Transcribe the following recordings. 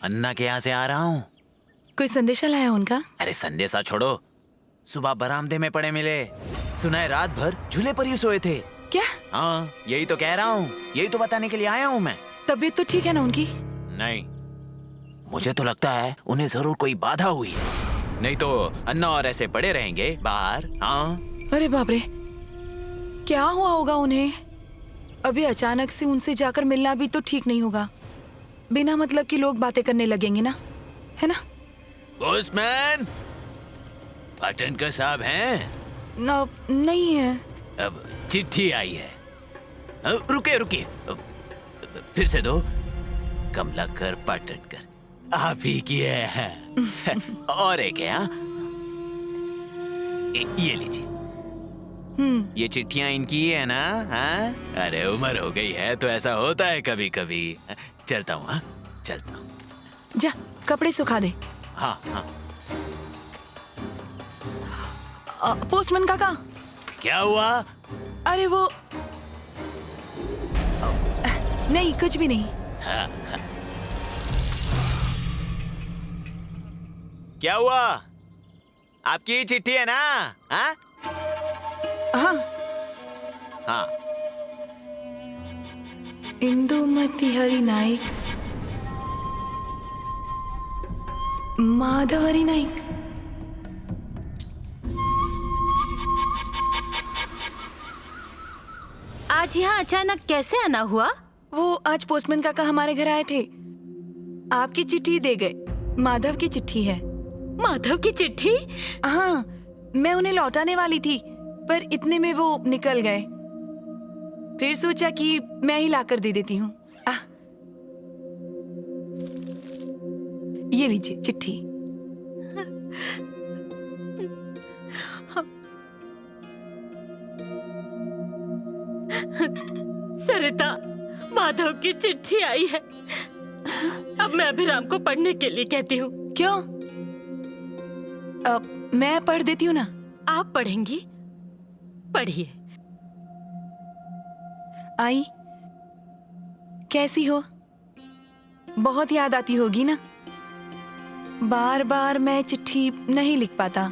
अन्ना के यहाँ से आ रहा हूँ। कोई संदेशा लाया उनका? अरे संदेशा छोड़ो, सुबह बरामदे में पड़े मिले। सुना है रात भर झूले पर ही सोए थे। क्या? हाँ, यही तो कह रहा हूँ, यही तो बताने के लिए आया हूँ मैं। तबीयत तो ठीक है ना उनकी? नहीं, मुझे तो लगता है उन्हें जरूर कोई बाधा हुई है, नहीं तो अन्ना और ऐसे पड़े रहेंगे बाहर। हाँ। अरे बाप रे, क्या हुआ होगा उन्हें? अभी अचानक से उनसे जाकर मिलना भी तो ठीक नहीं होगा। बिना मतलब की लोग बातें करने लगेंगे ना, है ना? पोस्टमैन, पाटनकर साहब हैं? नहीं है। अब चिट्ठी आई है। रुकिए रुकिए, फिर से दो। कमलाकर पाटनकर, आप ही की है। और एक है। ये लीजिए। ये चिट्ठियां इनकी ही है ना? हाँ? अरे उम्र हो गई है तो ऐसा होता है कभी कभी। चलता हूँ। हाँ, चलता हूँ। जा कपड़े सुखा दे। हाँ हाँ। पोस्टमैन काका। क्या हुआ? अरे वो नहीं, कुछ भी नहीं। हाँ, हाँ। क्या हुआ? आपकी चिट्ठी है ना? हाँ हाँ। हाँ। इंदुमती हरि नाईक, माधव हरि नाईक। आज यहाँ अचानक कैसे आना हुआ? वो आज पोस्टमैन काका हमारे घर आए थे, आपकी चिट्ठी दे गए। माधव की चिट्ठी है। माधव की चिट्ठी? हाँ, मैं उन्हें लौटाने वाली थी पर इतने में वो निकल गए। फिर सोचा कि मैं ही लाकर दे देती हूँ। ये लीजिए चिट्ठी। सरिता, माधव की चिट्ठी आई है। अब मैं अभिराम को पढ़ने के लिए कहती हूँ। क्यों? मैं पढ़ देती हूँ ना। आप पढ़ेंगी? पढ़िए। आई, कैसी हो? बहुत याद आती होगी ना। बार बार मैं चिट्ठी नहीं लिख पाता।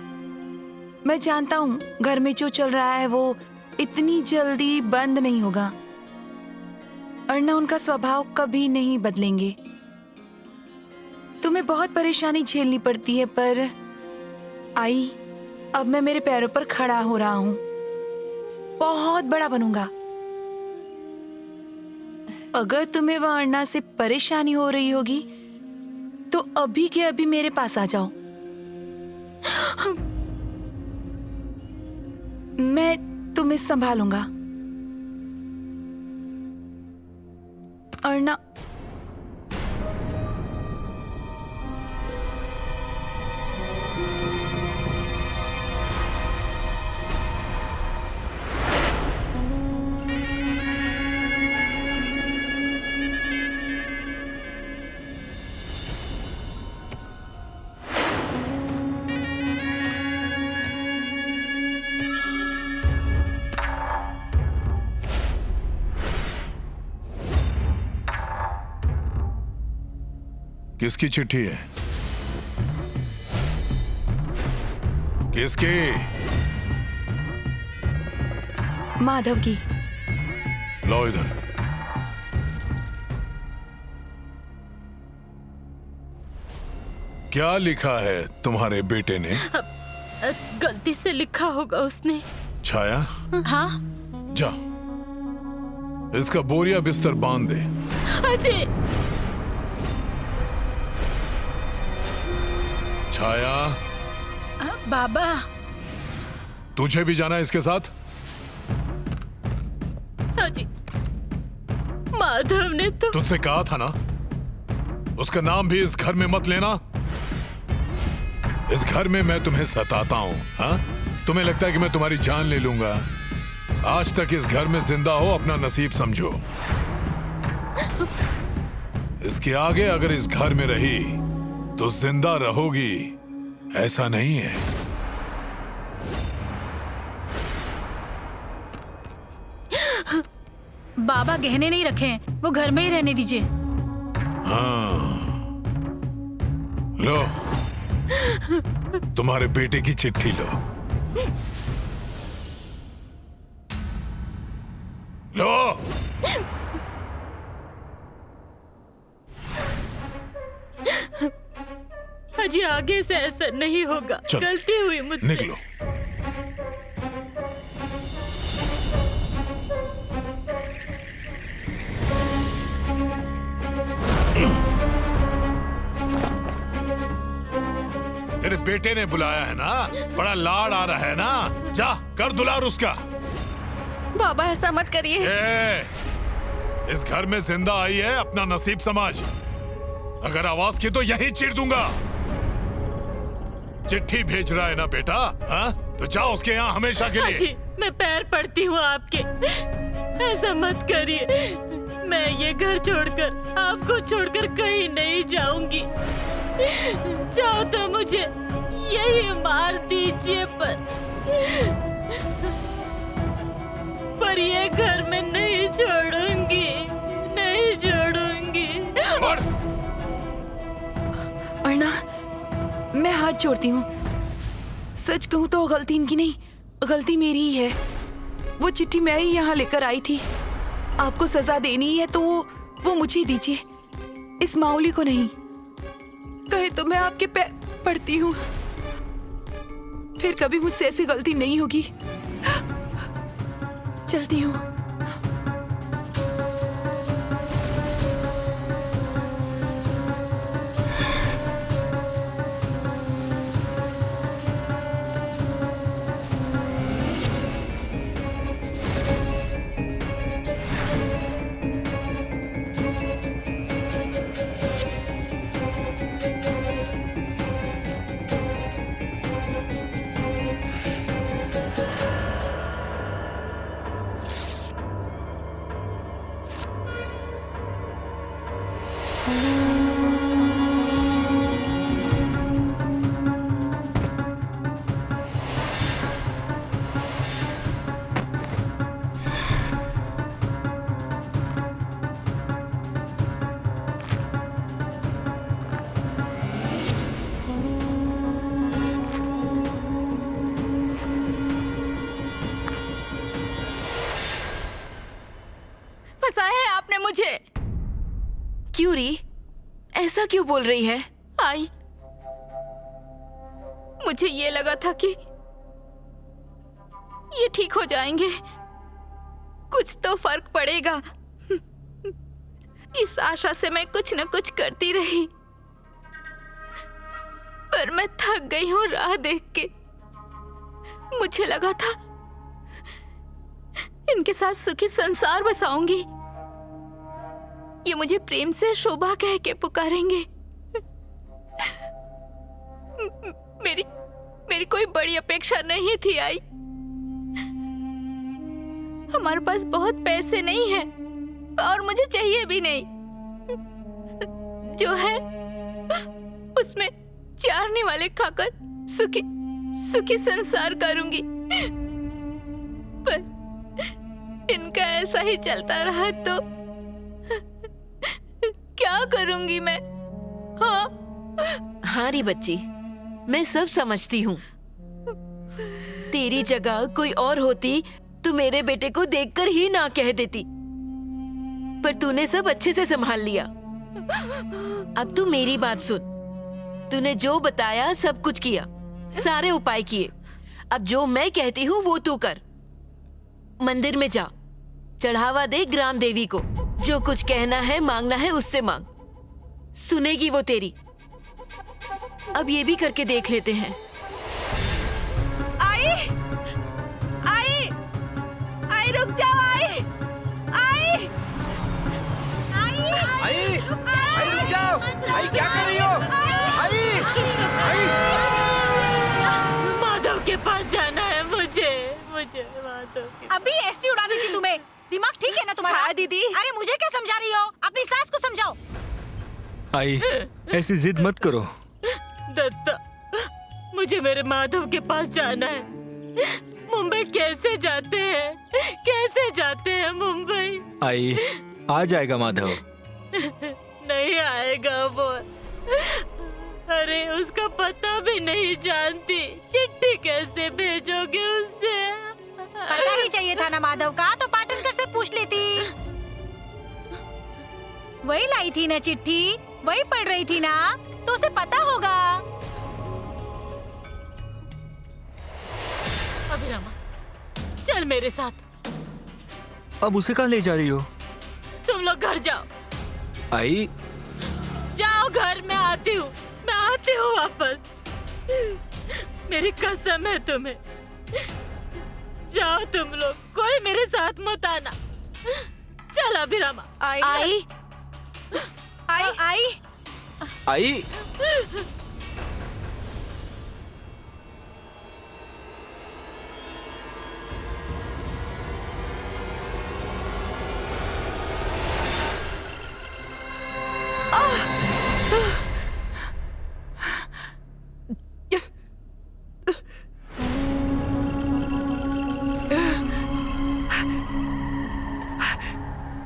मैं जानता हूँ घर में जो चल रहा है वो इतनी जल्दी बंद नहीं होगा और न उनका स्वभाव कभी नहीं बदलेंगे। तुम्हें बहुत परेशानी झेलनी पड़ती है, पर आई, अब मैं मेरे पैरों पर खड़ा हो रहा हूँ। बहुत बड़ा बनूंगा। अगर तुम्हें वरना से परेशानी हो रही होगी तो अभी के अभी मेरे पास आ जाओ। मैं तुम्हें संभालूंगा। अर्णा, किसकी चिट्ठी है? किसकी? माधव की। लो इधर। क्या लिखा है तुम्हारे बेटे ने? गलती से लिखा होगा उसने। छाया, हाँ? जा इसका बोरिया बिस्तर बांध दे। अजय! छाया, बाबा। तुझे भी जाना है इसके साथ? अजय, माधव ने तो तुझसे कहा था ना उसका नाम भी इस घर में मत लेना। इस घर में मैं तुम्हें सताता हूं। हाँ, तुम्हें लगता है कि मैं तुम्हारी जान ले लूंगा। आज तक इस घर में जिंदा हो अपना नसीब समझो। इसके आगे अगर इस घर में रही तो जिंदा रहोगी, ऐसा नहीं है। बाबा गहने नहीं रखे हैं, वो घर में ही रहने दीजिए। हाँ, लो, तुम्हारे बेटे की चिट्ठी लो। लो। अजी आगे से ऐसा नहीं होगा। चलो, गलती हुई मुझसे। निकलो। तेरे बेटे ने बुलाया है ना, बड़ा लाड आ रहा है ना, जा कर दुलार उसका। बाबा ऐसा मत करिए। इस घर में जिंदा आई है, अपना नसीब समझ। अगर आवाज की तो यहीं चीर दूंगा। चिट्ठी भेज रहा है ना बेटा, हाँ? तो जाओ उसके यहाँ हमेशा के लिए। अजी मैं पैर पड़ती हूँ आपके, ऐसा मत करिए। मैं ये घर छोड़कर, आपको छोड़कर कहीं नहीं जाऊंगी। जाओ तो मुझे यही मार दीजिए, पर ये घर में नहीं छोड़ूंगी, नहीं छोड़ूंगी। अर्णा, मैं हाथ जोड़ती हूँ। सच कहूँ तो गलती इनकी नहीं, गलती मेरी ही है। वो चिट्ठी मैं ही यहाँ लेकर आई थी। आपको सजा देनी है तो वो मुझे दीजिए, इस माउली को नहीं। कहे तो मैं आपके पैर पड़ती हूँ, फिर कभी मुझसे ऐसी गलती नहीं होगी। चलती हूँ। फंसाया है आपने मुझे। क्यों री, ऐसा क्यों बोल रही है? आई, मुझे ये लगा था कि ये ठीक हो जाएंगे, कुछ तो फर्क पड़ेगा। इस आशा से मैं कुछ न कुछ करती रही, पर मैं थक गई हूँ राह देख के। मुझे लगा था इनके साथ सुखी संसार बसाऊंगी, ये मुझे प्रेम से शोभा कह के पुकारेंगे। मेरी कोई बड़ी अपेक्षा नहीं थी आई। हमारे पास बहुत पैसे नहीं हैं और मुझे चाहिए भी नहीं। जो है उसमें चारने वाले खाकर सुखी संसार करूंगी, पर इनका ऐसा ही चलता रहा तो क्या करूंगी मैं? हाँ री बच्ची, मैं सब समझती हूँ। तेरी जगह कोई और होती तो मेरे बेटे को देखकर ही ना कह देती, पर तूने सब अच्छे से संभाल लिया। अब तू मेरी बात सुन। तूने जो बताया सब कुछ किया, सारे उपाय किए। अब जो मैं कहती हूँ वो तू कर। मंदिर में जा, चढ़ावा दे ग्राम देवी को। जो कुछ कहना है मांगना है उससे मांग, सुनेगी वो तेरी। अब ये भी करके देख लेते हैं। आई, आई, आई रुक जाओ, आई, आई, आई, आई, आई रुक जाओ। आई क्या कर रही हो? आई, आई, माधव के पास जाना है मुझे माधव के। अभी एसटी उड़ा दी थी तुम्हें। दिमाग ठीक है ना तुम्हारा? हाँ दीदी। अरे मुझे क्या समझा रही हो? अपनी सास को समझाओ। आई, ऐसी जिद मत करो। दत्ता, मुझे मेरे माधव के पास जाना है। मुंबई कैसे जाते हैं? कैसे जाते हैं मुंबई? आई, आ जाएगा माधव। नहीं आएगा वो। अरे उसका पता भी नहीं जानती, चिट्ठी कैसे भेजोगे उससे? पता ही चाहिए था ना माधव का, तो पाटनकर से पूछ लेती। वही लाई थी ना चिट्ठी, वही पढ़ रही थी ना, तो उसे पता होगा। अभिरामा, चल मेरे साथ। अब उसे कहाँ ले जा रही हो? तुम लोग घर जाओ। आई, जाओ घर, मैं आती हूँ वापस। मेरी कसम है तुम्हें। जाओ तुम लोग, कोई मेरे साथ मत आना। चल अभिरामा। आई आई आई आई आई।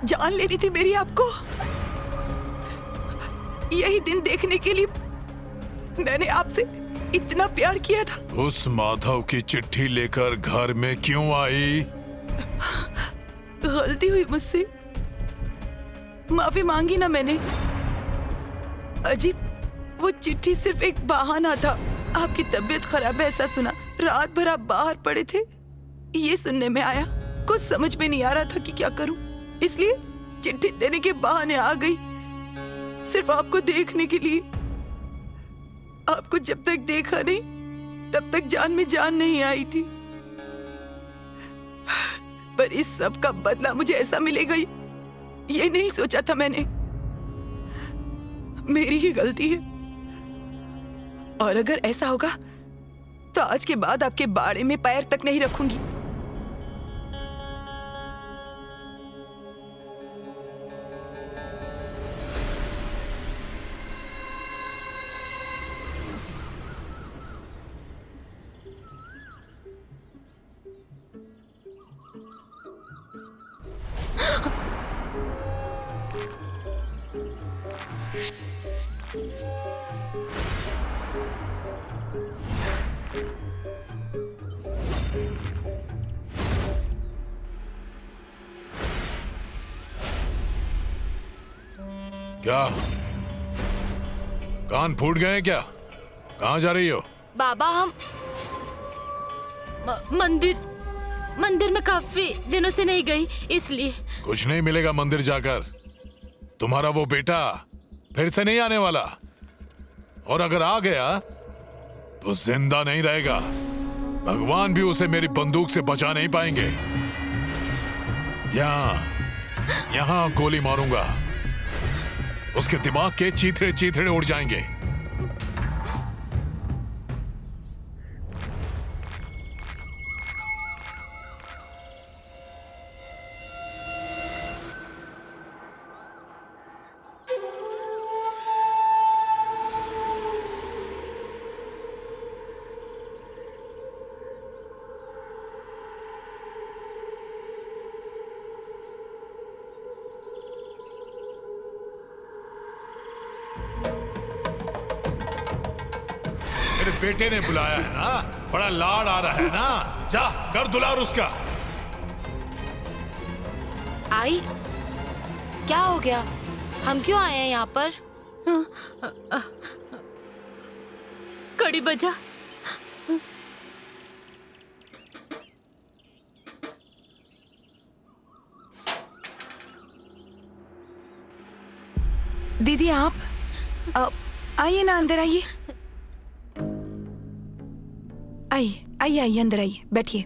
जान लेनी थी मेरी आपको। यही दिन देखने के लिए मैंने आपसे इतना प्यार किया था। उस माधव की चिट्ठी लेकर घर में क्यों आई? गलती हुई मुझसे, माफी मांगी ना मैंने। अजीब, वो चिट्ठी सिर्फ एक बहाना था। आपकी तबीयत खराब है ऐसा सुना, रात भर आप बाहर पड़े थे, ये सुनने में आया। कुछ समझ में नहीं आ रहा था कि क्या करूं, इसलिए चिट्ठी देने के बहाने आ गई, सिर्फ आपको देखने के लिए। आपको जब तक देखा नहीं तब तक जान में जान नहीं आई थी, पर इस सब का बदला मुझे ऐसा मिलेगा ये नहीं सोचा था मैंने। मेरी ही गलती है, और अगर ऐसा होगा तो आज के बाद आपके बाड़े में पैर तक नहीं रखूंगी। क्या कान फूट गए हैं क्या? कहाँ जा रही हो? बाबा, हम मंदिर में काफी दिनों से नहीं गई, इसलिए। कुछ नहीं मिलेगा मंदिर जाकर। तुम्हारा वो बेटा फिर से नहीं आने वाला, और अगर आ गया तो जिंदा नहीं रहेगा। भगवान भी उसे मेरी बंदूक से बचा नहीं पाएंगे। यहाँ गोली मारूंगा, उसके दिमाग के चीथड़े चीथड़े उड़ जाएंगे। मेरे बेटे ने बुलाया है ना, बड़ा लाड आ रहा है ना, जा कर दुलार उसका। आई, क्या हो गया? हम क्यों आए हैं यहाँ पर? कड़ी बजा। दीदी आप आइए ना, अंदर आइए। आइए आइए आइए, अंदर आइए, बैठिए।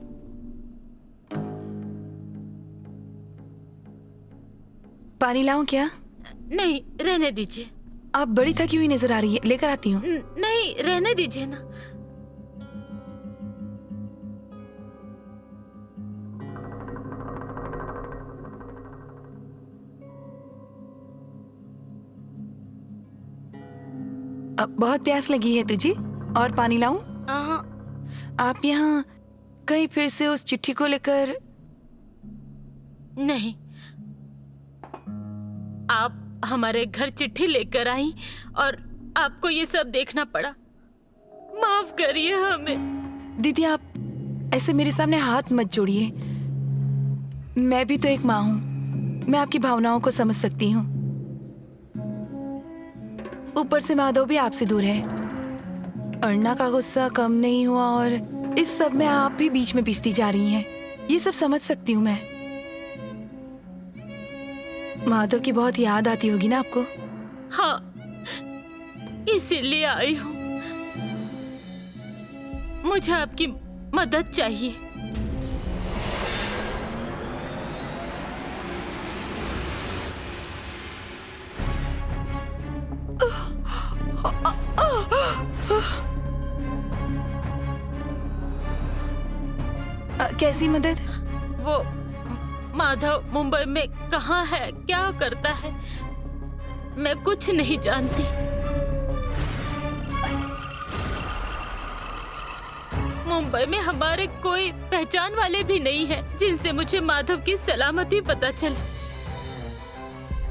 पानी लाऊं क्या? नहीं, रहने दीजिए। आप बड़ी थकी हुई नजर आ रही है, लेकर आती हूँ। नहीं, रहने दीजिए ना। अब बहुत प्यास लगी है तुझे, और पानी लाऊं? आप यहाँ कहीं फिर से उस चिट्ठी को लेकर? नहीं, आप हमारे घर चिट्ठी लेकर आई और आपको ये सब देखना पड़ा। माफ करिए हमें। दीदी आप ऐसे मेरे सामने हाथ मत जोड़िए। मैं भी तो एक माँ हूँ, मैं आपकी भावनाओं को समझ सकती हूँ। ऊपर से माधव भी आपसे दूर है, अर्णा का गुस्सा कम नहीं हुआ और इस सब में आप भी बीच में पिसती जा रही हैं। ये सब समझ सकती हूँ मैं। माधव की बहुत याद आती होगी ना आपको? हाँ, इसीलिए आई हूँ। मुझे आपकी मदद चाहिए। कैसी मदद? वो माधव मुंबई में कहाँ है, क्या करता है, मैं कुछ नहीं जानती। मुंबई में हमारे कोई पहचान वाले भी नहीं हैं जिनसे मुझे माधव की सलामती पता चले।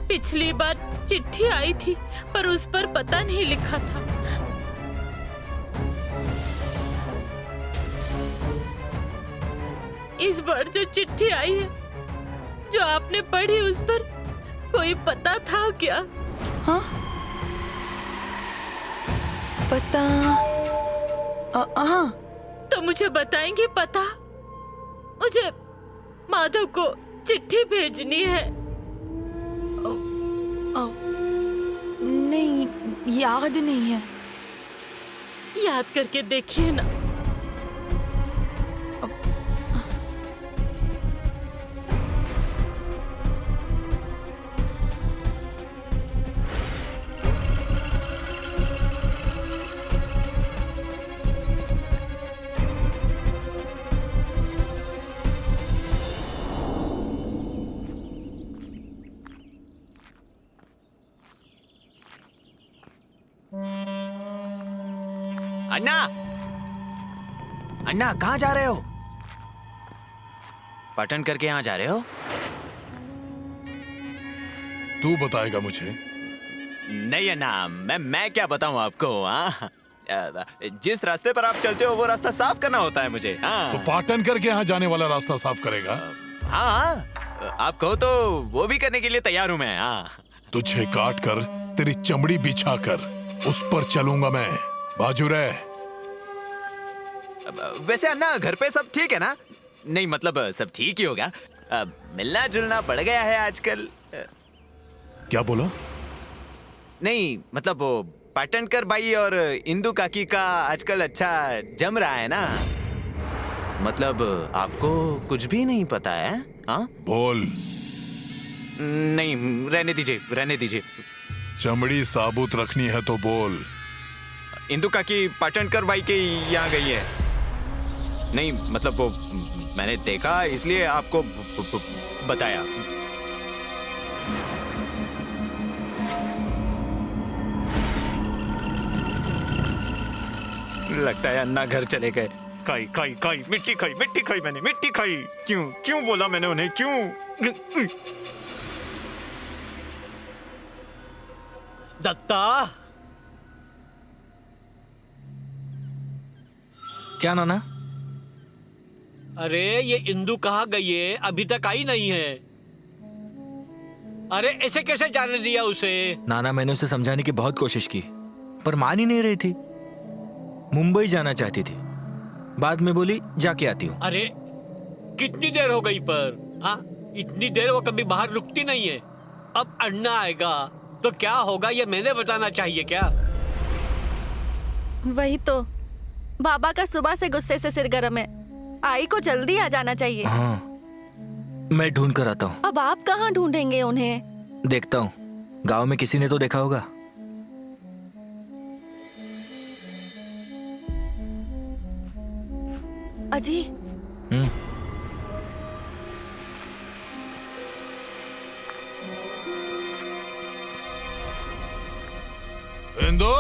पिछली बार चिट्ठी आई थी पर उस पर पता नहीं लिखा था। इस बार जो चिट्ठी आई है, जो आपने पढ़ी, उस पर कोई पता था क्या? हाँ, पता? हाँ। तो मुझे बताएंगे पता? मुझे माधव को चिट्ठी भेजनी है। नहीं, याद नहीं है। याद करके देखिए ना। अन्ना, अन्ना कहाँ जा रहे हो? पाटन करके यहाँ जा रहे हो? तू बताएगा मुझे? नहीं अन्ना, मैं क्या बताऊँ आपको? हाँ, जिस रास्ते पर आप चलते हो वो रास्ता साफ करना होता है मुझे। हाँ। तो पाटन करके यहाँ जाने वाला रास्ता साफ करेगा? हाँ, आप कहो तो वो भी करने के लिए तैयार हूँ मैं। हाँ। तुझे काट कर तेरी चमड़ी बिछा कर उस पर चलूंगा मैं। बाजू रहे। वैसे अन्ना घर पे सब ठीक है ना? नहीं मतलब सब ठीक ही होगा। मिलना जुलना बढ़ गया है आजकल। क्या बोला? नहीं मतलब वो पाटनकर भाई और इंदु काकी का आजकल अच्छा जम रहा है ना। मतलब आपको कुछ भी नहीं पता है? हाँ बोल। नहीं रहने दीजिए, रहने दीजिए। चमड़ी साबुत रखनी है तो बोल। इंदु काकी पाटनकर भाई के यहाँ गई है। नहीं मतलब वो मैंने देखा इसलिए आपको बताया। लगता है अन्ना घर चले गए। खाई खाई खाई मिट्टी खाई, मिट्टी खाई, मैंने मिट्टी खाई। क्यों क्यों बोला मैंने उन्हें? क्यों? दत्ता, क्या नाना? अरे ये इंदु कहाँ गई है? अभी तक आई नहीं है। अरे ऐसे कैसे जाने दिया उसे? नाना मैंने उसे समझाने की बहुत कोशिश की पर मान ही नहीं रही थी। मुंबई जाना चाहती थी, बाद में बोली जाके आती हूँ। अरे कितनी देर हो गई पर? हाँ, इतनी देर वो कभी बाहर रुकती नहीं है। अब अन्ना आएगा तो क्या होगा ये मैंने बताना चाहिए क्या? वही तो, बाबा का सुबह से गुस्से से सिर गर्म है। आई को जल्दी आ जाना चाहिए। हाँ, मैं ढूंढ कर आता हूँ। अब आप कहाँ ढूंढेंगे उन्हें? देखता हूँ, गांव में किसी ने तो देखा होगा। अजी। इंदु,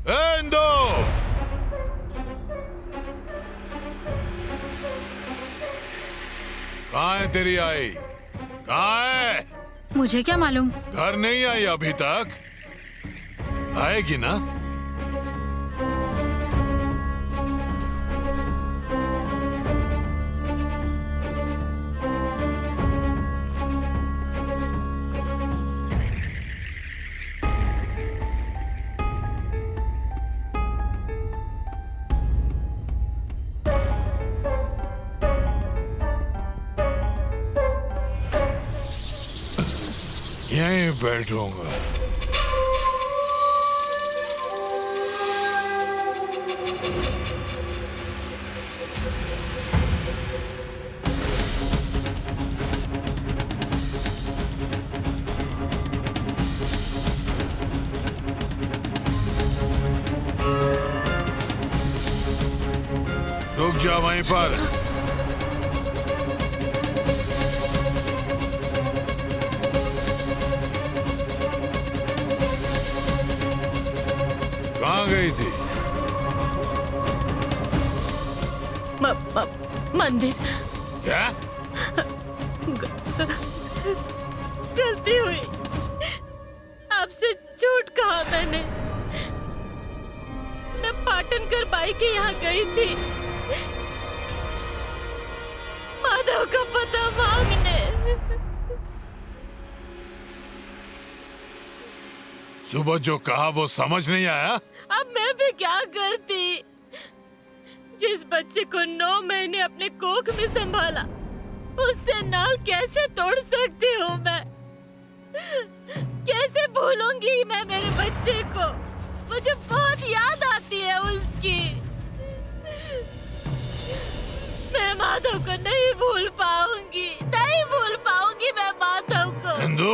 इंदु, कहाँ है तेरी आई? कहाँ है? मुझे क्या मालूम? घर नहीं आई अभी तक? आएगी ना? यहीं बैठूंगा। रुक जा वहीं पर। कहाँ गई थी? मंदिर। क्या? गलती हुई, आपसे झूठ कहा मैंने। मैं पाटनकर बाई के यहाँ गई थी माधव का पता मांगने। सुबह जो कहा वो समझ नहीं आया? अब मैं भी क्या करती? जिस बच्चे को 9 महीने अपने कोख में संभाला, उससे नाल कैसे तोड़ सकती हूँ मैं? कैसे भूलूंगी मैं मेरे बच्चे को? मुझे बहुत याद आती है उसकी। मैं माधव को नहीं भूल पाऊंगी, नहीं भूल पाऊंगी मैं माधव को। हिंदू!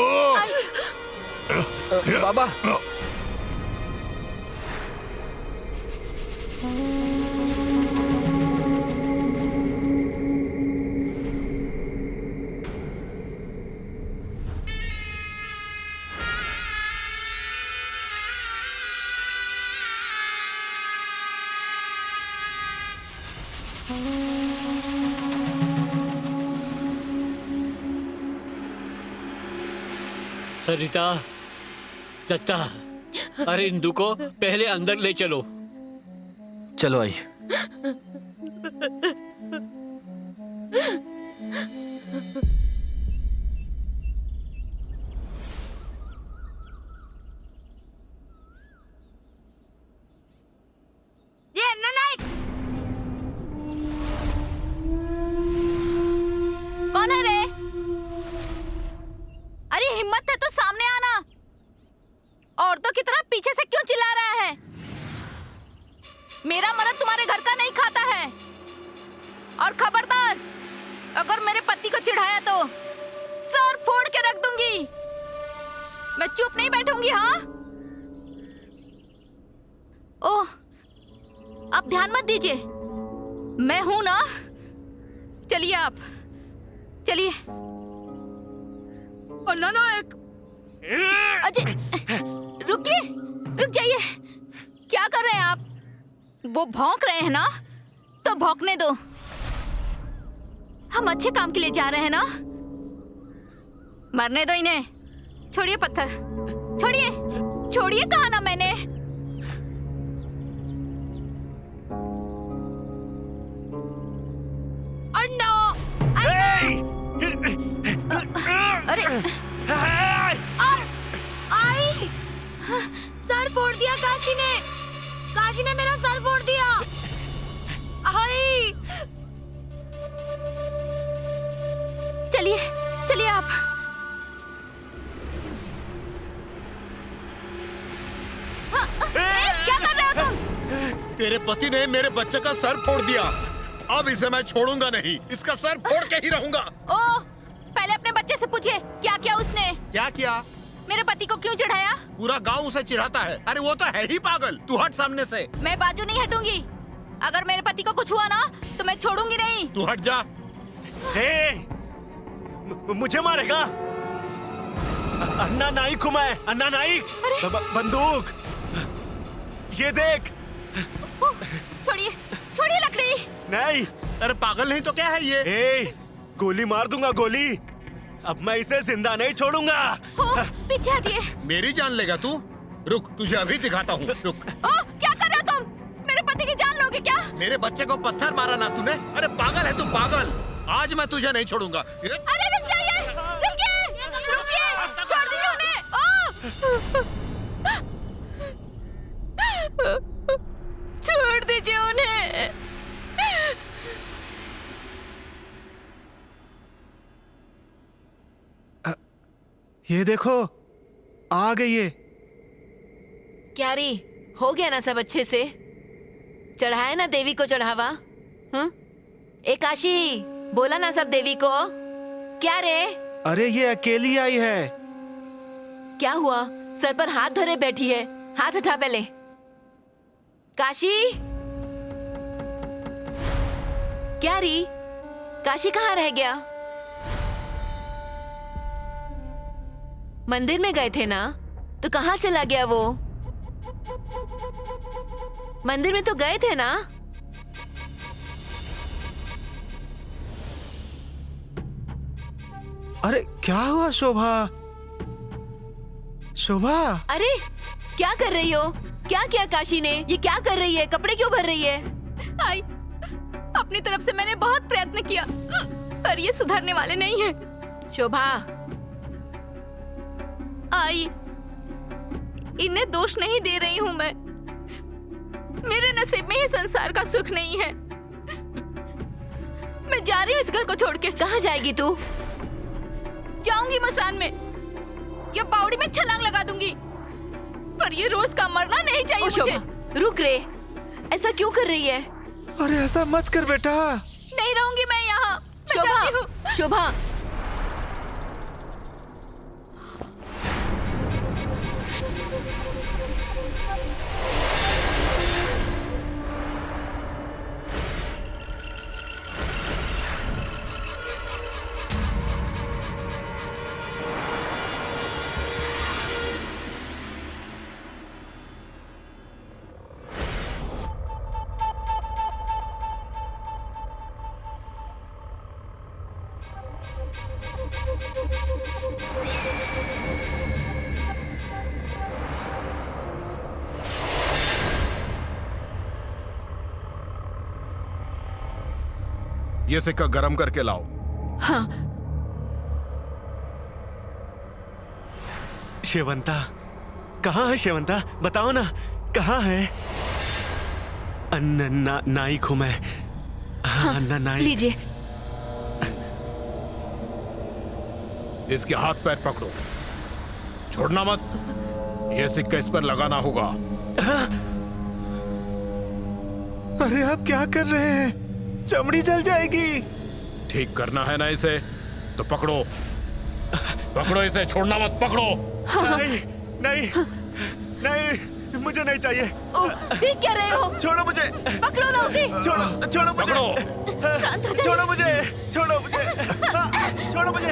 बाबा, सरिता, दत्ता, अरे इंदु को पहले अंदर ले चलो। चलो आई। ये नाइट कौन है रे? अरे हिम्मत है तो सामने आना। औरतों की तरह पीछे से क्यों चिल्ला रहा है? मेरा मर्द तुम्हारे घर का नहीं खाता है। और खबरदार, अगर मेरे पति को चिढ़ाया तो सर फोड़ के रख दूंगी। मैं चुप नहीं बैठूंगी। हाँ? ओह, आप ध्यान मत दीजिए, मैं हूं ना। चलिए आप, चलिए। नायक, अजय, रुकिए, रुक जाइए। क्या कर रहे हैं आप? वो भौंक रहे हैं ना, तो भौंकने दो। हम अच्छे काम के लिए जा रहे हैं ना। मरने दो इन्हें। छोड़िए पत्थर, छोड़िए, छोड़िए कहा ना मैंने। अन्ना, अरे आई, सर फोड़ दिया काशी ने। काशी ने मेरा सर फोड़ दिया। आई, चलिए, चलिए आप। क्या कर रहे हो तुम? तेरे पति ने मेरे बच्चे का सर फोड़ दिया। अब इसे मैं छोड़ूंगा नहीं, इसका सर फोड़ के ही रहूंगा। ओह, पहले अपने बच्चे से पूछिए क्या किया उसने। क्या किया? मेरे पति को क्यों चिढ़ाया? पूरा गांव उसे चिढ़ाता है। अरे वो तो है ही पागल। तू हट सामने से। मैं बाजू नहीं हटूंगी। अगर मेरे पति को कुछ हुआ ना तो मैं छोड़ूंगी नहीं। तू हट जा। मुझे मारेगा? अन्ना नाइक हूँ मैं, अन्ना नाइक। बंदूक, ये देख। छोड़िए, छोड़िए लकड़ी। नहीं। अरे पागल नहीं तो क्या है ये? गोली मार दूंगा, गोली। अब मैं इसे जिंदा नहीं छोड़ूंगा। पीछे हटिए। मेरी जान लेगा तू? रुक, तुझे अभी दिखाता हूँ। रुक। ओह, क्या कर रहे हो तुम? मेरे पति की जान लोगे क्या? मेरे बच्चे को पत्थर मारा ना तूने? अरे पागल है तू, पागल। आज मैं तुझे नहीं छोड़ूंगा। अरे रुक जाइए, रुकिए, रुकिए, छोड़ दीजिए उन्हें। ओह! छोड़ दीजिए उन्हें। ये देखो, आ गई है। क्या रे, हो गया ना सब अच्छे से? चढ़ाया ना देवी को चढ़ावा? हम्म? ए काशी, बोला ना सब देवी को? क्या रे? अरे ये अकेली आई है। क्या हुआ? सर पर हाथ धरे बैठी है। हाथ उठा पहले। काशी, क्या री? काशी कहाँ रह गया? मंदिर में गए थे ना? तो कहाँ चला गया वो? मंदिर में तो गए थे ना? अरे क्या हुआ शोभा? शोभा, अरे क्या कर रही हो? क्या किया काशी ने? ये क्या कर रही है? कपड़े क्यों भर रही है? आई, अपनी तरफ से मैंने बहुत प्रयत्न किया, पर ये सुधरने वाले नहीं हैं। शोभा, आई, इन्हें दोष नहीं दे रही हूँ मैं। मेरे नसीब में ही संसार का सुख नहीं है। मैं जा रही हूँ इस घर को छोड़ के। कहाँ जाएगी तू? जाऊंगी मसान में या बावड़ी में छलांग लगा दूंगी, पर ये रोज का मरना नहीं चाहिए मुझे। शोभा, रुक रे, ऐसा क्यों कर रही है? अरे ऐसा मत कर बेटा। नहीं रहूंगी मैं यहाँ। मैं जाती हूँ। शोभा, ये सिक्का गरम करके लाओ। हाँ। शेवंता, कहाँ है शेवंता? बताओ ना, कहाँ है? नाई हूँ मैं। हाँ, नाई। लीजिए। इसके हाथ पैर पकड़ो, छोड़ना मत। ये सिक्का इस पर लगाना होगा। अरे आप क्या कर रहे हैं? चमड़ी जल जाएगी। ठीक करना है ना इसे, तो पकड़ो, पकड़ो इसे, छोड़ना मत, पकड़ो। नहीं, नहीं, नहीं, मुझे नहीं चाहिए। देख क्या रहे हो? छोड़ो मुझे। पकड़ो ना उसे। छोड़ो, छोड़ो मुझे। शांत हो जाइए। छोड़ो मुझे, छोड़ो मुझे, छोड़ो मुझे।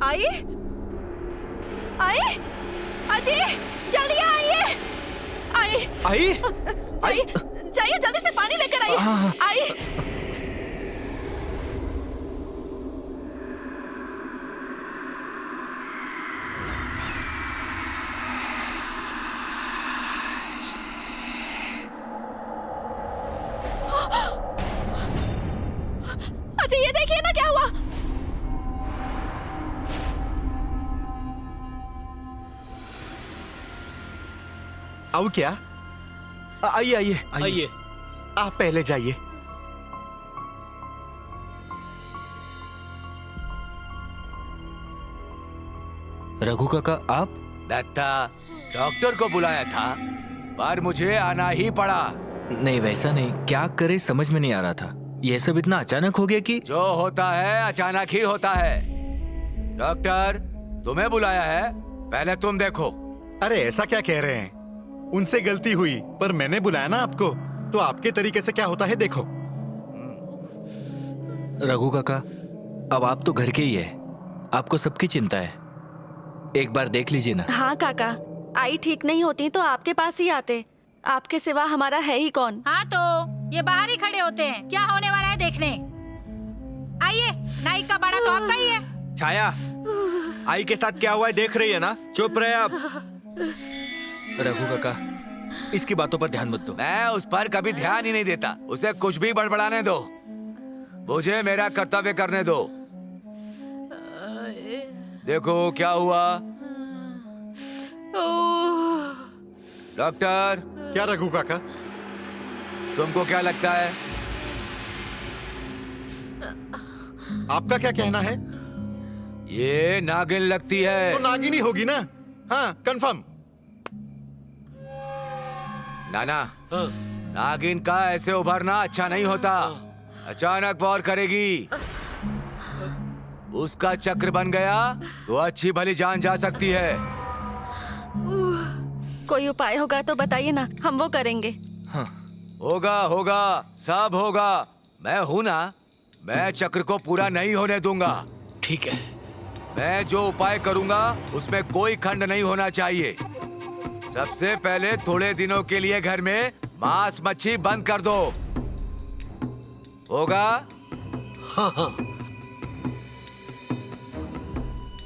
आई, आई, अजय, जल्दी आइए। आई, आई, जाइए, जाइए, जल्दी से पानी लेकर आइए। आई, अजय ये देखिए ना क्या हुआ। अब क्या? आइए आइए आइए। आप पहले जाइए। रघु काका, आप? दत्ता, डॉक्टर को बुलाया था पर मुझे आना ही पड़ा। नहीं वैसा नहीं, क्या करे समझ में नहीं आ रहा था। ये सब इतना अचानक हो गया कि जो होता है अचानक ही होता है। डॉक्टर, तुम्हें बुलाया है, पहले तुम देखो। अरे ऐसा क्या कह रहे हैं? उनसे गलती हुई, पर मैंने बुलाया ना आपको, तो आपके तरीके से क्या होता है देखो। रघु काका, अब आप तो घर के ही है, आपको सबकी चिंता है। एक बार देख लीजिए ना। हाँ काका, आई ठीक नहीं होती तो आपके पास ही आते। आपके सिवा हमारा है ही कौन। हाँ तो ये बाहर ही खड़े होते हैं, क्या होने वाला है देखने। आइए, नाइक का बड़ा तो आपका ही है। छाया, आई के साथ क्या हुआ है देख रही है ना? चुप रहे अब। रघु काका, इसकी बातों पर ध्यान मत दो। मैं उस पर कभी ध्यान ही नहीं देता। उसे कुछ भी बड़बड़ाने दो, मुझे मेरा कर्तव्य करने दो। देखो क्या हुआ। डॉक्टर। क्या रघु काका? तुमको क्या लगता है? आपका क्या कहना है? ये नागिन लगती है। तो नागिन ही होगी ना? हाँ, कंफर्म। नाना, नागिन का ऐसे उभरना अच्छा नहीं होता। अचानक वार करेगी, उसका चक्र बन गया तो अच्छी भली जान जा सकती है। कोई उपाय होगा तो बताइए ना, हम वो करेंगे। हाँ। होगा होगा, सब होगा। मैं हूं ना, मैं चक्र को पूरा नहीं होने दूंगा। ठीक है। मैं जो उपाय करूंगा उसमें कोई खंड नहीं होना चाहिए। सबसे पहले थोड़े दिनों के लिए घर में मांस मच्छी बंद कर दो। होगा? हाँ हाँ।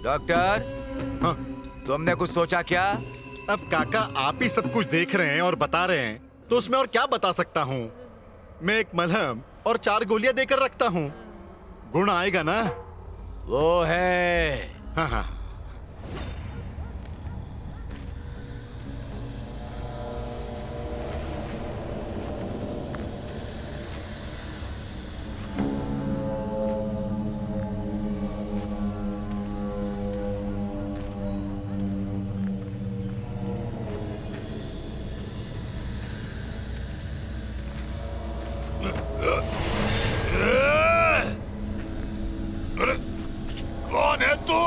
डॉक्टर, हाँ। तुमने कुछ सोचा क्या? अब काका आप ही सब कुछ देख रहे हैं और बता रहे हैं, तो उसमें और क्या बता सकता हूँ। मैं एक मलहम और 4 गोलियां देकर रखता हूँ, गुण आएगा ना। वो है। हाँ हाँ। अरे कौन है तू?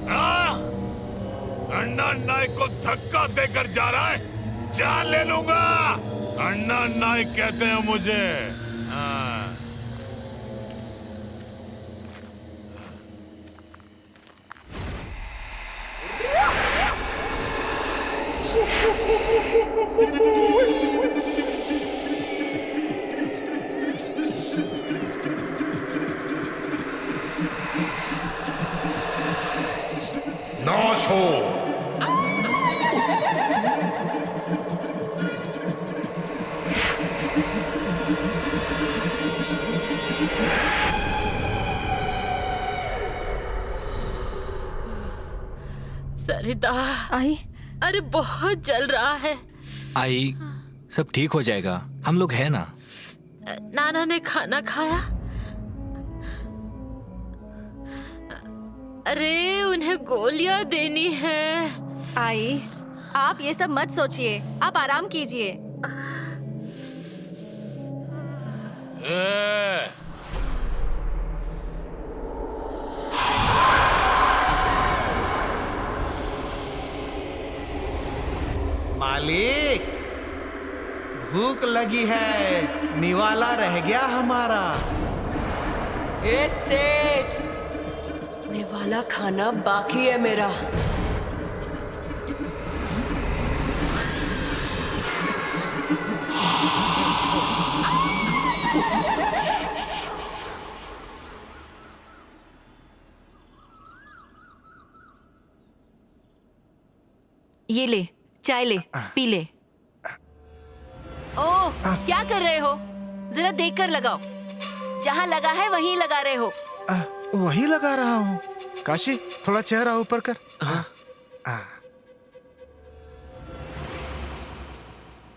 हाँ? अन्ना नायक को धक्का देकर जा रहा है? जान ले लूंगा। अन्ना नायक कहते हैं मुझे। हाँ। नाश हो। सरिता, आई, अरे बहुत जल रहा है। आई, सब ठीक हो जाएगा, हम लोग हैं ना। नाना ने खाना खाया? अरे उन्हें गोलियां देनी है। आई, आप ये सब मत सोचिए, आप आराम कीजिए। मालिक, भूख लगी है, निवाला रह गया हमारा। ए सेठ, निवाला खाना बाकी है मेरा। ये ले, चाय ले, पी ले। ओह, क्या कर रहे हो? जरा देख कर लगाओ। जहाँ लगा है वहीं लगा रहे हो। वहीं लगा रहा हूँ। काशी, थोड़ा चेहरा ऊपर कर।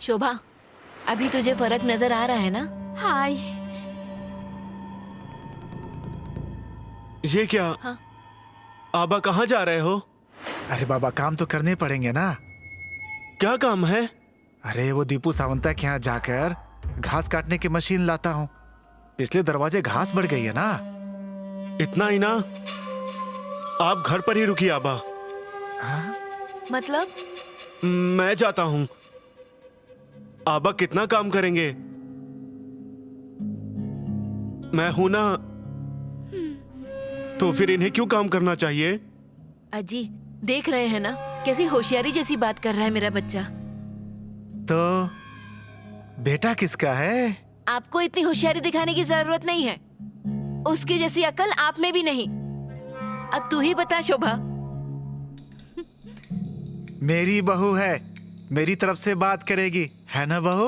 शोभा, अभी तुझे फर्क नजर आ रहा है ना? हाय। ये क्या? हाँ? आबा कहाँ जा रहे हो? अरे बाबा, काम तो करने पड़ेंगे ना। क्या काम है? अरे वो दीपू सावंता के यहाँ जाकर घास काटने की मशीन लाता हूँ। पिछले दरवाजे घास बढ़ गई है ना। इतना ही ना, आप घर पर ही रुकिए आबा। मतलब? मैं जाता हूँ। आबा कितना काम करेंगे? मैं हूं ना, तो फिर इन्हें क्यों काम करना चाहिए? अजी देख रहे हैं ना कैसी होशियारी जैसी बात कर रहा है मेरा बच्चा। तो बेटा किसका है? आपको इतनी होशियारी दिखाने की जरूरत नहीं है। उसकी जैसी अकल आप में भी नहीं। अब तू ही बता शोभा। मेरी बहू है, मेरी तरफ से बात करेगी, है ना बहू?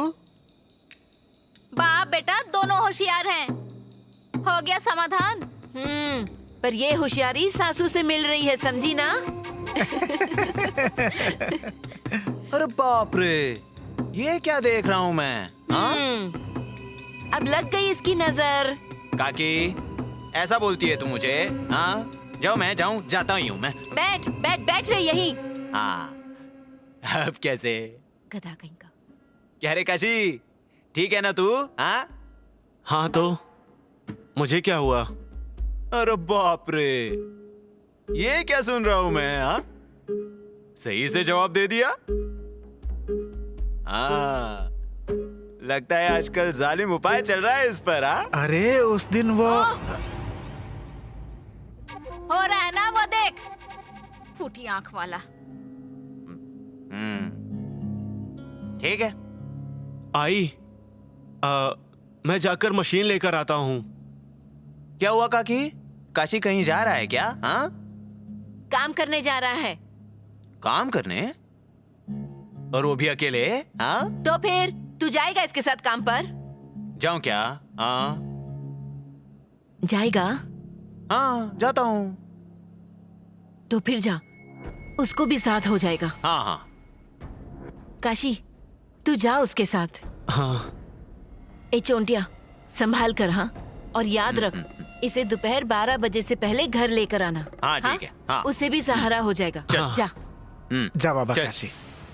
बाप बेटा दोनों होशियार हैं। हो गया समाधान। पर ये होशियारी सासू से मिल रही है, समझी ना? अरे बाप रे, ये क्या देख रहा हूँ मैं? हाँ? अब लग गई इसकी नजर। काकी, ऐसा बोलती है तू मुझे? हाँ, जाओ मैं जाता ही हूँ मैं। बैठ बैठ बैठ रही यहीं। हाँ, अब कैसे? गधा कहीं का। क्या रे काशी, ठीक है ना तू? हाँ हाँ, तो मुझे क्या हुआ? अरे बाप रे, ये क्या सुन रहा हूँ मैं? हाँ, सही से जवाब दे दिया। हाँ, लगता है आजकल जालिम उपाय चल रहा है इस पर। हाँ, अरे उस दिन वो हो रहा है ना, वो देख फूटी आंख वाला। ठीक है। आई, मैं जाकर मशीन लेकर आता हूँ। क्या हुआ काकी? काशी कहीं जा रहा है क्या? हाँ, काम करने जा रहा है। काम करने? और वो भी अकेले? हाँ, तो फिर तू जाएगा इसके साथ काम पर? जाऊं क्या? हाँ, जाएगा? हाँ, जाता हूँ। तो फिर जा, उसको भी साथ हो जाएगा। हाँ हाँ। काशी, तू जा उसके साथ। हाँ। ए चोंटिया, संभाल कर। हाँ, और याद रख, इसे दोपहर 12 बजे से पहले घर लेकर आना। हाँ ठीक है। हाँ, उससे भी सहारा हो जाएगा। चल। जा। जा बाबा काशी।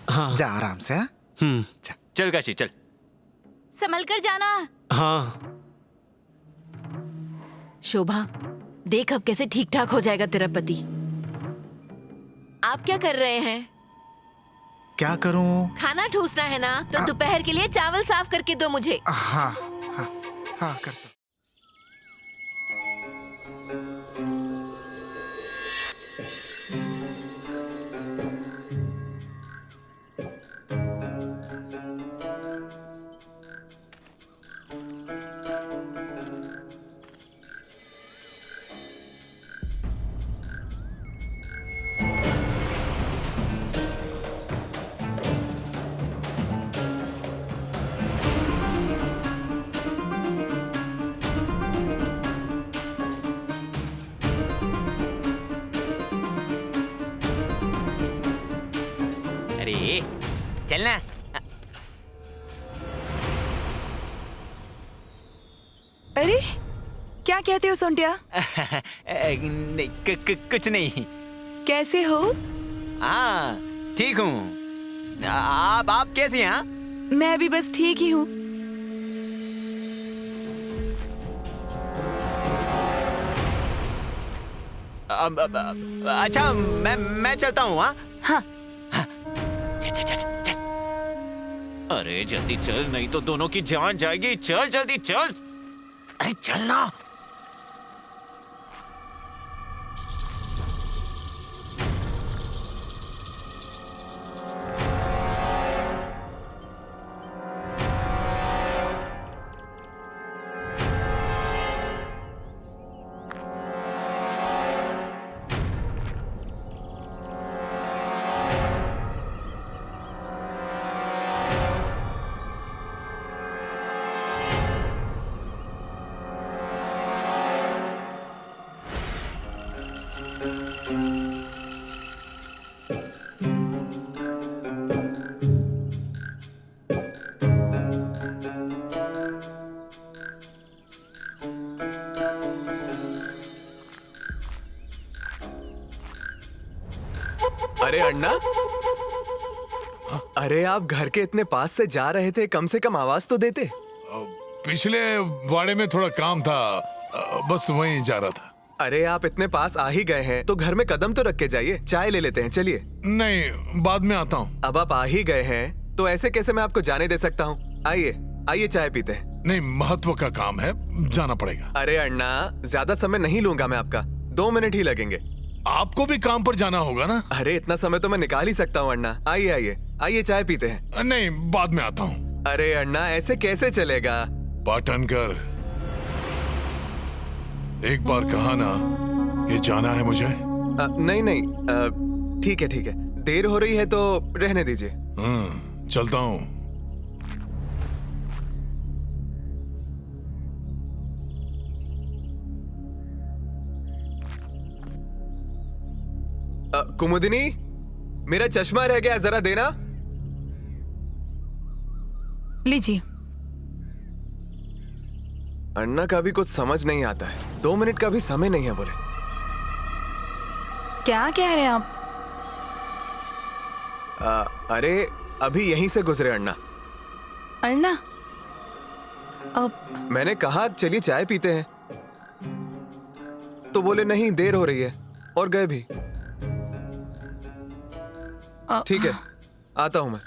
हाँ। जा आराम से। हाँ? चल काशी चल। संभल कर जाना। हाँ। शोभा, देख अब कैसे ठीक ठाक हो जाएगा तेरा पति। आप क्या कर रहे हैं? क्या करूं? खाना ठूसना है ना, तो दोपहर के लिए चावल साफ करके दो मुझे। हाँ हाँ हाँ, करता। अरे चलना। अरे क्या कहते हो सोंटिया? नहीं, कुछ नहीं। कैसे हो? हाँ, ठीक हूँ। आप कैसी हैं? हाँ? मैं भी बस ठीक ही हूँ। अच्छा, मैं चलता हूँ। हाँ हाँ। चल। अरे जल्दी चल, नहीं तो दोनों की जान जाएगी। चल जल्दी चल। अरे चल ना। अरे अन्ना, अरे आप घर के इतने पास से जा रहे थे, कम से कम आवाज तो देते। पिछले वाड़े में थोड़ा काम था, बस वहीं जा रहा था। अरे आप इतने पास आ ही गए हैं तो घर में कदम तो रख के जाइए। चाय ले लेते हैं, चलिए। नहीं, बाद में आता हूँ। अब आप आ ही गए हैं तो ऐसे कैसे मैं आपको जाने दे सकता हूँ। आइए आइए, चाय पीते हैं। नहीं, महत्व का काम है, जाना पड़ेगा। अरे अन्ना, ज्यादा समय नहीं लूंगा मैं आपका, 2 मिनट ही लगेंगे। आपको भी काम पर जाना होगा ना? अरे इतना समय तो मैं निकाल ही सकता हूँ अण्णा। आइए आइए आइए, चाय पीते हैं। नहीं, बाद में आता हूँ। अरे अण्णा, ऐसे कैसे चलेगा? पाटनकर, एक बार कहा ना कि जाना है मुझे। नहीं नहीं, ठीक है ठीक है, देर हो रही है तो रहने दीजिए। चलता हूँ। कुमुदिनी, मेरा चश्मा रह गया, जरा देना। लीजिए। अण्णा का भी कुछ समझ नहीं आता है, 2 मिनट का भी समय नहीं है बोले। क्या कह रहे हैं आप? अरे अभी यहीं से गुजरे अण्णा। अण्णा? अब मैंने कहा चलिए चाय पीते हैं, तो बोले नहीं देर हो रही है, और गए भी। ठीक है, आता हूं मैं।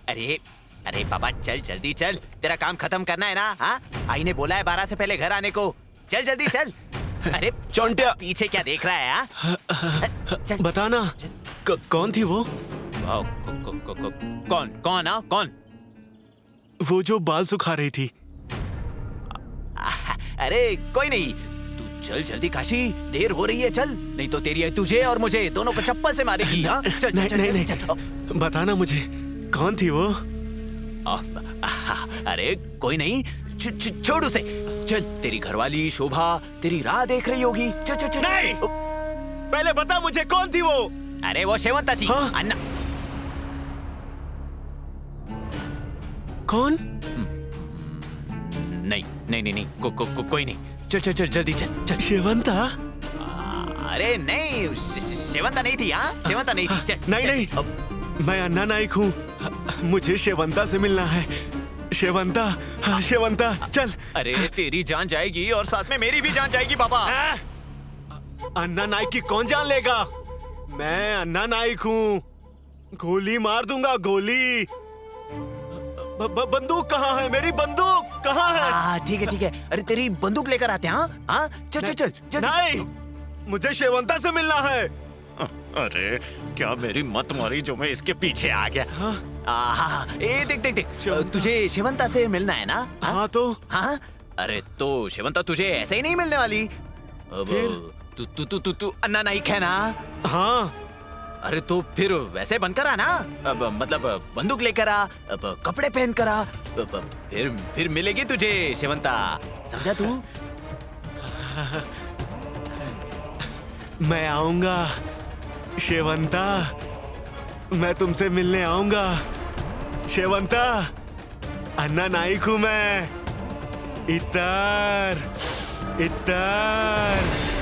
अरे अरे बाबा, चल जल्दी चल, तेरा काम खत्म करना है ना? हाँ, आई ने बोला है 12 से पहले घर आने को। चल जल्दी चल। अरे चौंटिया, पीछे क्या देख रहा है? हाँ, बताना कौन थी वो? कौन कौन? हाँ कौन? वो जो बाल सुखा रही थी। अरे कोई नहीं, तू चल जल्दी काशी, देर हो रही है, चल, नहीं तो तेरी तुझे और मुझे दोनों को चप्पल से मारेगी। हाँ चल चल चल, नहीं, चल। बताना मुझे कौन थी वो? अरे कोई नहीं, छोड़ उसे। चल, तेरी घरवाली शोभा तेरी राह देख रही होगी। चल चल चल। नहीं, पहले बता मुझे कौन थी वो? अरे वो शेवंता थी। हाँ? अन्ना। कौन? नहीं नहीं नहीं नहीं, कोई नहीं। चल चल चल जल्दी चल चल। शेवंता? अरे नहीं, शेवंता नहीं थी। हाँ शेवंता नहीं थी। चल, नहीं चल, नहीं, मैं अन्ना नाइक हूँ, मुझे शेवंता से मिलना है। शेवंता, हाँ शेवंता, चल। अरे तेरी जान जाएगी और साथ में मेरी भी जान जाएगी बाबा। अन्ना नाइक की कौन जान लेगा? मैं अन्ना नाइक हूँ, गोली मार दूंगा, गोली। बंदूक कहाँ है? मेरी बंदूक कहाँ है? ठीक है ठीक है। अरे तेरी बंदूक लेकर आते हैं। हाँ चल चल चल चल। नहीं, मुझे शेवंता से मिलना है। अरे क्या मेरी मत मारी जो मैं इसके पीछे आ गया। हाँ, ए देख देख देख, तुझे शेवंता से मिलना है ना? हाँ तो हाँ, अरे तो शेवंता तुझे ऐसे ही नहीं मिलने वाली। अब तू तू तू तू तू अन्ना नाइक है ना? हाँ। अरे तो फिर वैसे बनकर आ ना, अब मतलब बंदूक लेकर आ, अब कपड़े पहन कर आ, फिर मिलेगी तुझे शेवंता, समझा तू? मैं आऊंगा शेवंता, मैं तुमसे मिलने आऊंगा शेवंता। अन्ना नाइक हूं मैं। इतर इतर